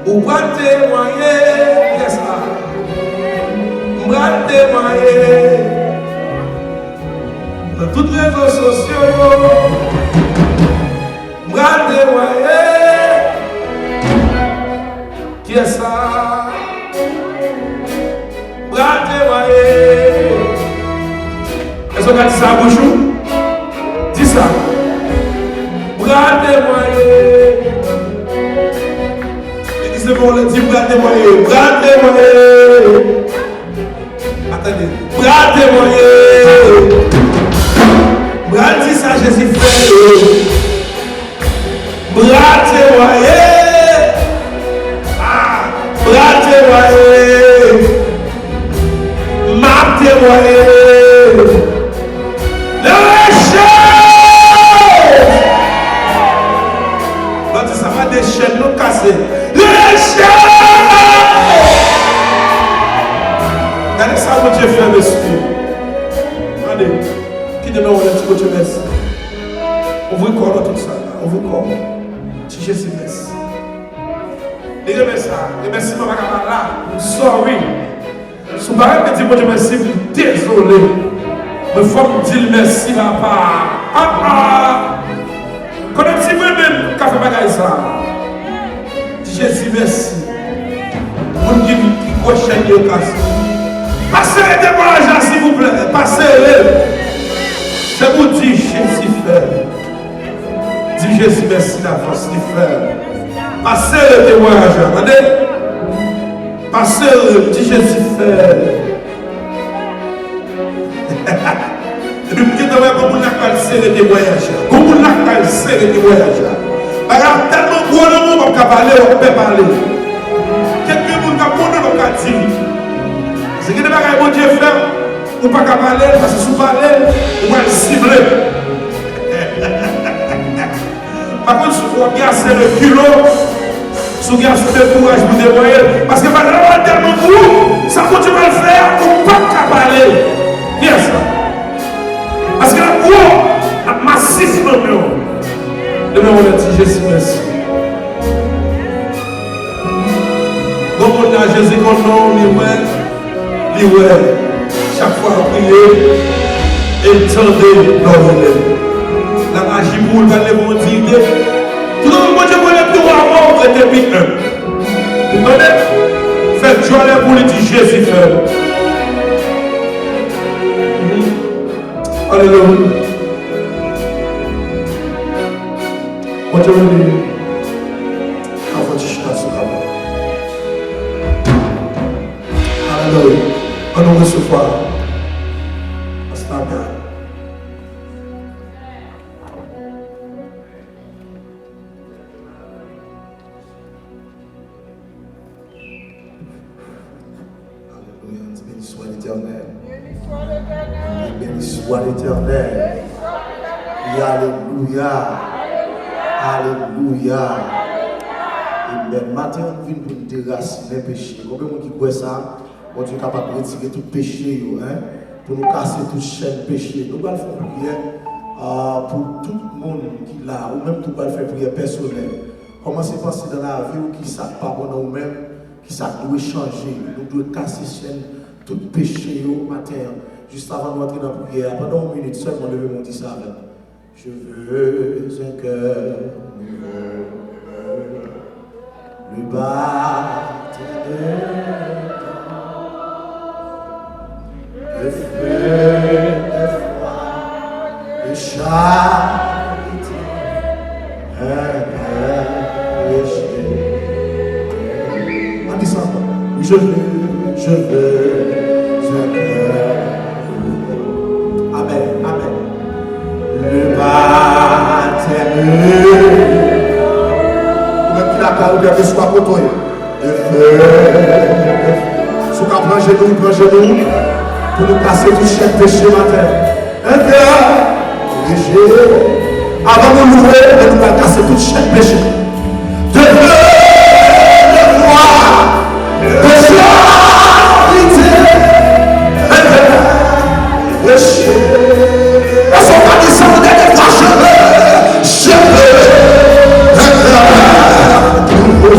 Ou pas témoigner, qu'est-ce ça? On va témoigner dans toutes les réseaux sociaux. On va témoigner. Qui est ça? On va témoigner. Est-ce qu'on a dit ça à Bouchou? Dis ça. On va témoigner. C'est bon, le dit bras témoigner, bras témoigner. Attendez, bras témoigner. Bras dit ça, Jésus fait. Bras témoigner. Ah, bras témoigner. Ma témoigner. Le chef. Là, ça va des chaînes nous casser. Regardez ça, mon Dieu fait, monsieur. Regardez, qui demain on a dit que Dieu merci. On veut corps dans tout ça, on veut corps. Si Jésus merci. Et remercie ça, remercie ma camarade là. Sorry. Si vous parlez de dire Dieu merci, désolé. Mais il faut me dire merci, papa. Papa. Quand on dit moi-même, qu'a fait bagaille ça. Jésus, merci. Mon Dieu, qui cochonne le casse. Passez les témoignages, s'il vous plaît. Passez-les. C'est pour dire Jésus fait. Dis Jésus, merci la force du frère. Passez les témoignages. Regardez. Passez-le. Dis Jésus fait. Et puis, vous avez comme on a calcé les témoignages. Comme on a calcé les témoignages. Regarde, tellement gros le monde qui a parlé, on peut parler. Quelqu'un qui a parlé, on peut dire. C'est que les bagages que Dieu fait, on ne peut pas parler, parce que si vous parlez, on va le cibler. Par contre, si vous regardez le culot, si vous regardez le courage pour dévoyer, parce que par exemple, tellement gros, ça continue à le faire, on ne peut pas parler. Bien ça. Parce que la gros, massif dans le monde. Demain, on a dit Jésus, merci. Donc, on a Jésus qu'on nomme, chaque fois on prie, et tendez l'oreille. La magie pour le l'évangile. Tout le monde, Dieu, connaît plus avant, on était plus un. Vous connaissez? Faites joie pour le dire Jésus, fait. Alléluia. What do you mean? How much is that? Hallelujah. On nous recevoir. That's not bad. Alléluia. Béni soit l'Éternel. Béni soit l'Éternel. Alléluia. Alléluia. Et même matin, on vient pour nous déraciner les péchés. Combien de gens qui croient ça? Bon Dieu est capable de retirer tout péché, pour nous casser toute chaîne péché. Nous allons faire prière pour tout le monde qui est là, ou même nous allons faire prière personnelle. Commencez à penser dans la vie qui ne savent pas bon nous-mêmes, qui ça doit changer. Nous devons casser chaîne, tout péché au matin. Juste avant de entrer dans la prière, pendant une minute seulement, levez-moi dit ça avec. Je veux un cœur nouveau, le battre de le feu, le froid, le charité, un cœur léger. On dit ça, je veux un cœur nouveau. Amen, amen. Le baptême, même qui la parole de Dieu soit pour toi. Le feu, si vous prend genoux, pour nous passer tout chaque péché matin. Un cœur léger, avant de nous louer, de nous casser tout chaque péché. De feu, de foi, de charité, un cœur léger. Je veux un cœur nouveau.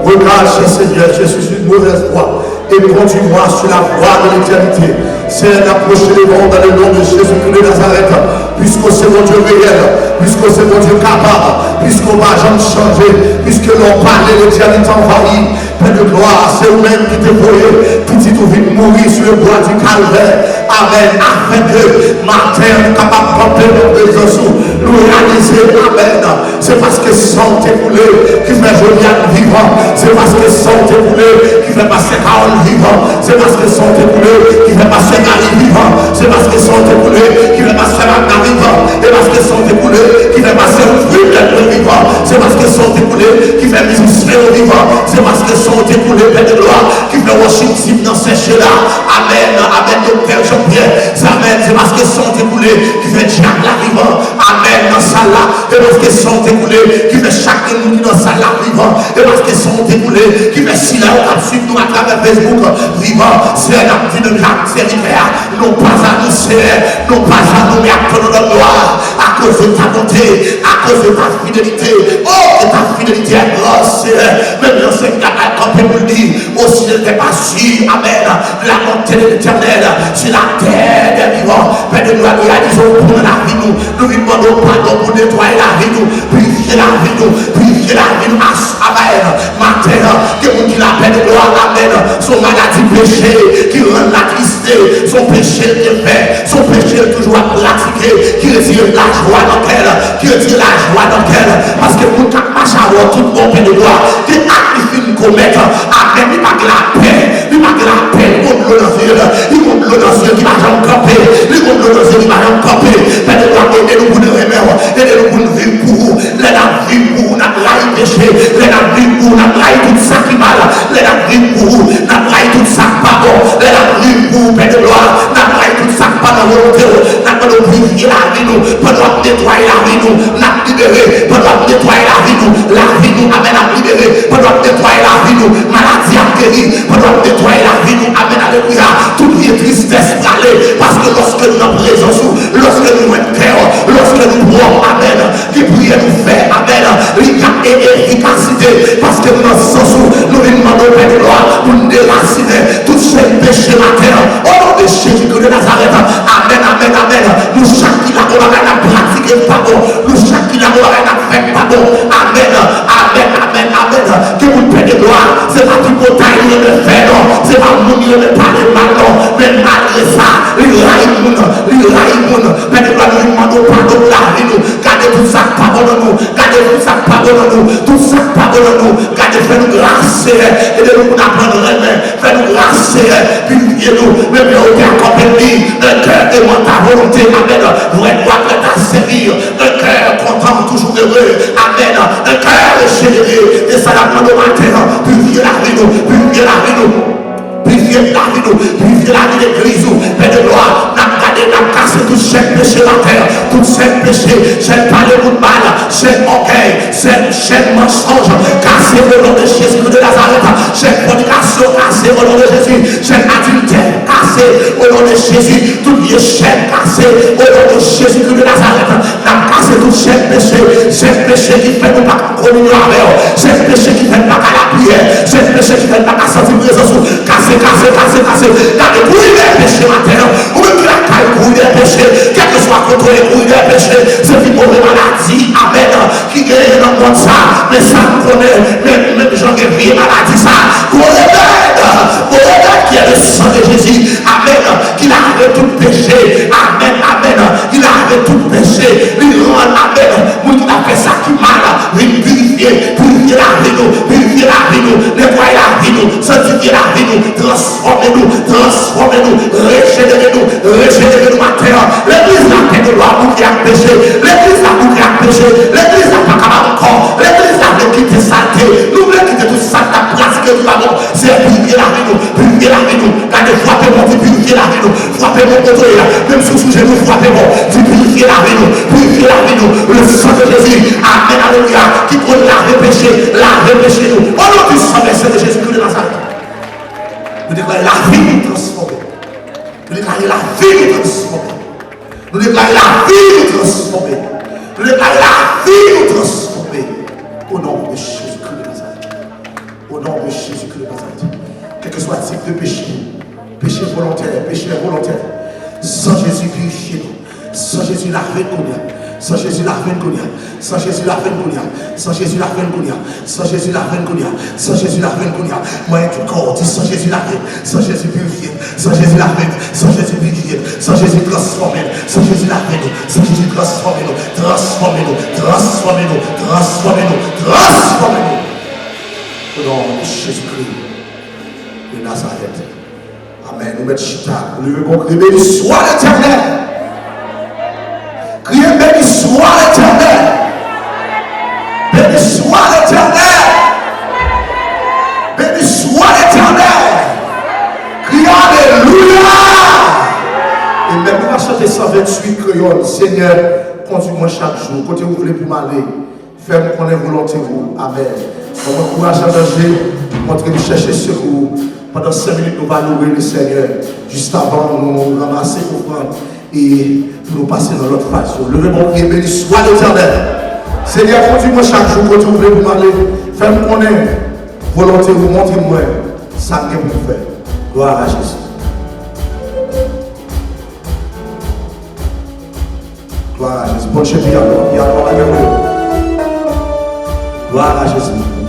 Regarde, Seigneur, je suis une mauvaise voie. Et conduis-moi sur la voie de l'éternité. C'est d'approcher les mondes dans le nom de Jésus-Christ de Nazareth. Puisque c'est mon Dieu réel, puisque c'est mon Dieu capable, puisque ma jambe changé, puisque l'on parle de l'éternité envahie. Père de gloire, c'est vous-même qui t'es voyé, qui dit tout vite mourir sur le bois du calvaire. Amen. Afin que ma terre capable de porter notre présence, nous réaliser. Amen. C'est parce que sang t'écoulé qui fait Joliane vivant. C'est parce que sang t'écoulé qui fait passer Carole vivant. C'est parce que sang t'écoulé qui fait passer Marie vivant. C'est parce que sang t'écoulé qui fait passer Magna vivant. Et parce que sang t'écoulé qui fait passer fruit d'être vivant. C'est parce que sang t'écoulé qui fait musicien vivant. C'est parce que sang t'écoulé, Père de gloire, qui fait worship team dans ces chers-là. Amen. Amen. Docteur Jean-Pierre. Amen. C'est parce que sang t'écoulé qui fait Jacques la vivant. Amen. Dans ça là. Et parce que sang t'écoulé qui fait chaque nous qui dans ça là vivant. Et parce que sang t'écoulé qui fait si là on a suivi nous à travers Facebook vivant. C'est un petit de Jacques, c'est l'hiver. Non pas à nous, c'est non pas à nous, mais à ton nom gloire. À cause de ta bonté, à cause de ta fidélité. Oh, de ta fidélité est grosse. Même l'enseignant a campé pour le dire. Aussi je n'étais pas sûr. Amen. La montée de l'éternel sur la terre des vivants. Père de gloire, nous réalisons pour la vie nous. Nous lui demandons pardon pour nettoyer la vie nous. Purifier la vie nous. Purifier la vie nous. Amen. Matin, que vous qui la paix de gloire. Amen. Son maladie péché qui rend la tristesse. Son péché de fait. Son péché toujours à pratiquer. Qui retire la joie dans elle. Qui retire la joie dans elle. Parce que vous marchez à voir tout bon paix de gloire. Qui actifie commettre. Amen. Il pas que la paix. Il pas que la paix. Il compte l'eau dans les yeux. Il compte l'eau dans les yeux qui va jamais camper. Il compte l'eau dans les yeux qui va jamais camper. Père de gloire, aidez-nous pour nous remettre. Aidez-nous pour nous vivre pour vous. Let us vivre pour vous. N'a pas péché. Let us vivre pour vous. N'a pas tout ça qui mal. Let us vivre pour vous. N'a pas tout ça pas bon. Let us vivre pour vous. Père de gloire. N'a pas tout ça pas dans volonté. N'a pas nous vivre la vie nous. Pendant nettoyer la vie nous. N'a libéré. Pendant nettoyer la vie nous. La vie nous amène à libérer. Pendant nettoyer la vie nous. Maladie à guérir. Pendant nettoyer la vie nous. Amen. Alléluia. Toute vie tristesse d'aller. Parce que lorsque nous sommes présents, lorsque nous sommes cœur, lorsque nous prions, amen. Qui prière nous fait, amen. Et efficacité. Parce que nous sommes nous demandons Père de gloire pour nous déraciner tout ce péché matin. Au nom de Jésus-Christ de Nazareth. Amen, amen, amen. Nous chaque qui l'a pratiqué pardon. Nous chaque qui l'a fait pardon. Amen, amen, amen, amen. Que vous Père de gloire, c'est pas du côté il le fait non. C'est pas nous qui ne parle mal non. Mais malgré ça, il raïmoun. Père de gloire, nous demandons pardon de la vie nous. Gardez tout ça pardonne nous. Gardez tout ça pardonne nous. Tout ça pardonne nous. Gardez, fais-nous grâce. Aidez-nous pour apprendre remède. Fais-nous grâce. Purifiez-nous. Même si on est accompagné d'un cœur aimant ta volonté. Amen. Vrai droit prêt à servir. Un cœur content, toujours heureux. Amen. Un cœur généreux. Et ça la demande au matin. Purifiez la vie nous. Purifiez la vie nous. Purifiez la vie nous. Purifiez la vie de l'église. Père de gloire. N'a cassé tout chaque péché dans la terre. Tout chaque péché. Chaque parler de mal. Chaque orgueil. Chaque mensonge. Cassé au nom de Jésus de Nazareth. Chaque fornication. Cassé au nom de Jésus. Chaque adultère. Cassé au nom de Jésus. Tout chaîne cassé au nom de Jésus de Nazareth. N'a cassé tout chaque péché. Chaque péché qui fait nous pas communion avec. Chaque péché qui fait pas à la prière. Chaque péché qui fait pas à sentir présence. Cassé. Gardez pour les péchés matin. Ou même qui la caille pour les péchés. Quel que soit contre les couilles des péchés. C'est une mauvaise maladie. Amen. Qui gagne dans le monde ça. Mais ça nous connaît. Même gens qui vivent maladie ça. Qu'on révèle qui est le sang de Jésus. Amen. Qu'il arrête tout péché. Amen. Qu'il arrête tout péché. Il rend. Amen. Moi qui a fait ça qui mal. Il purifier la vie nous. Purifier la vie nous. Nettoyer la vie nous. Sanctifier la vie nous. Transformez-nous, régénérez-nous matin. L'église n'a pas de loi pour qui a péché. L'église n'a pas qui a péché. L'église n'a pas capable encore. L'église n'a pas quitté saleté. Nous voulons quitter tout ça, la pratique que nous avons. C'est purifier la vie nous, purifier la vie nous. Gardez, frappez-moi, purifier la vie nous. Frappez-moi contre eux. Même sous genou, frappez-moi. Purifier la vie nous, purifier la vie nous. Le sang de Jésus, amen, alléluia, qui peut laver péché nous. Au nom du sang de Jésus de Nazareth. Nous déclarons la vie nous transformer. Nous déclarons la vie nous transformer. Nous déclarons la vie nous transformer. Nous déclarons la vie nous transformer. Au nom de Jésus-Christ de Nazareth. Au nom de Jésus-Christ de Nazareth. Quel que soit le type de péché, péché volontaire, péché involontaire, sans Jésus purifiez-nous. Sans Jésus la reconnaît. Sans Jésus la reconnaît. Sans Jésus la reconnaît. Sans Jésus la reconnaît. Sans Jésus la reconnaît. Sans Jésus la reconnaît. Moi et tout corps, dis sans Jésus la reconnaît. Sans Jésus purifié. Sans Jésus la reconnaît. Sans Jésus purifié. Sans Jésus transformé. Sans Jésus la reconnaît. Sans Jésus transformez-nous. Transformez-nous. Transformez-nous. Transformez-nous. Transformez-nous. Au nom de Jésus-Christ de Nazareth. Amen. Nous mettons chita. Nous levons mon cri. Béni soit l'Éternel. Criez béni soit l'Éternel. Béni soit l'Éternel. Béni soit l'Éternel. Criez alléluia. Et même nous allons chanter 128 créoles. Seigneur, conduis-moi chaque jour. Côté où vous voulez pour m'aller. Fais-moi connaître volonté vous. Amen. On m'encourage à danger. Montrez-nous chercher sur vous. Pendant 5 minutes, nous allons louer le Seigneur. Juste avant, nous ramasser pour prendre. Et pour nous passer dans l'autre phase. Levez mon pied, béni soit l'Éternel. Seigneur, conduis-moi chaque jour, quand vous voulez vous m'aller. Faites-moi connaître. Volonté, vous montrez-moi. Ça que vous faire. Gloire à Jésus. Gloire à Jésus. Bonne chef, gloire à Jésus.